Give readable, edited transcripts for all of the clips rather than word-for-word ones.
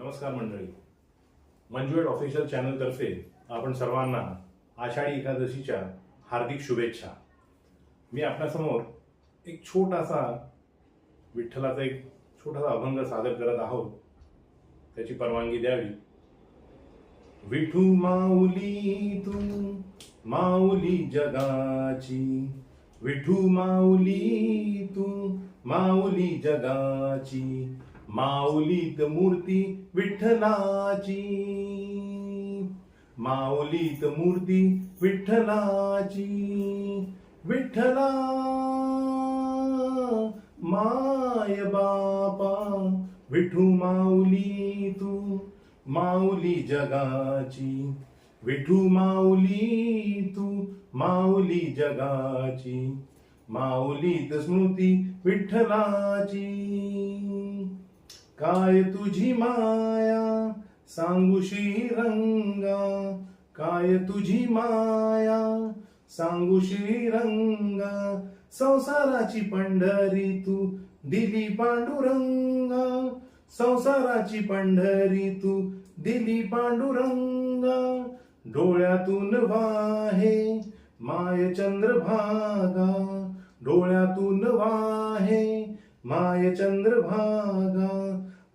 नमस्कार मंडळी, मंजुएट official channel तर्फे आपण सर्वांना आषाढी एकादशीच्या हार्दिक शुभेच्छा। मी आपल्यासमोर एक छोटासा विठ्ठलाचा एक छोटासा अभंग सादर करत आहोत, त्याची परवानगी द्यावी। विठू माऊली तू माऊली जगाची, विठू माऊली तू माऊली जगाची, माऊलीत मूर्ती विठ्ठलाची, माऊलीत मूर्ती विठ्ठलाची, विठ्ठला माय बापा, विठू माऊली तू माऊली जगाची, विठू माऊली तू माऊली जगाची, माऊलीत स्मृती विठ्ठलाची। काय तुझी माया सांगू श्रीरंगा, काय तुझी माया सांगू श्रीरंगा, संसाराची पंढरी तू दिली पांडुरंगा, संसाराची पंढरी तू दिली पांडुरंगा, डोळ्यातून वाहे माय चंद्रभागा, डोळ्यातून वाहे माय चंद्रभागा,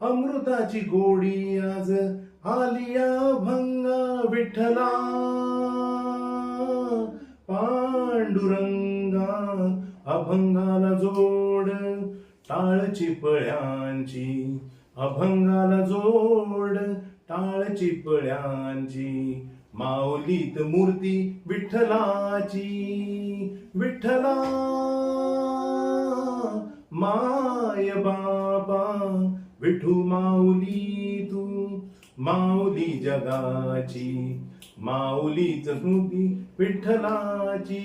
अमृताची गोडी आज आलिया भंगा, विठ्ठला पांडुरंगा, अभंगाला जोड टाळ चिपळ्यांची, अभंगाला जोड टाळ चिपळ्यांची, माऊलीत मूर्ती विठ्ठलाची, विठ्ठला माय बाबा, विठू माऊली तू माऊली जगाची, माऊलीच स्मृती विठ्ठलाची।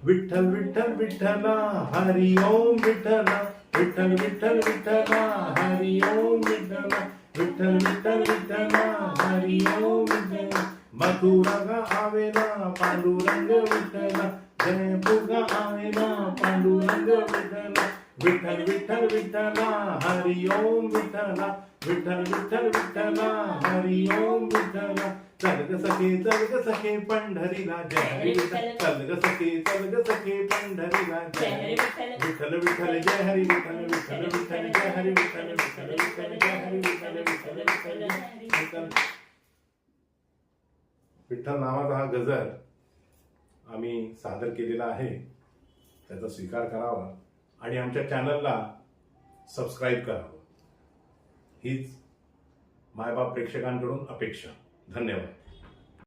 विठ्ठल विठ्ठल विठ्ठला हरि ओम विठ्ठला, विठ्ठल विठ्ठल विठ्ठला हरि ओम विठ्ठला, विठ्ठल विठ्ठल विठ्ठला हरि ओम विठ्ठला, मथुरा आवेला पांडुरंग विठ्ठला, जयपूर आवेला पांडुरंग विठ्ठला, विठ्ठल विठ्ठल विठ्ठला हरि ओम विठ्ठला, विठ्ठल विठ्ठल विठ्ठला हरि ओम विठ्ठला, चल ग सखे पंढरीला जय हरी विठ्ठल, चल ग सखे पंढरीला जय हरी विठ्ठल, विठ्ठल जय हरी विठ्ठल, विठ्ठल विठ्ठल जय हरी विठ्ठल, विठ्ठल विठ्ठल जय हरी विठ्ठल, विठ्ठल विठ्ठल विठ्ठल। विठ्ठल नावाचा हा गजर आम्ही सादर केलेला आहे, त्याचा स्वीकार करावा आणि आमच्या चॅनलला सबस्क्राईब करावं, हीच मायबाप प्रेक्षकांकडून अपेक्षा। धन्यवाद।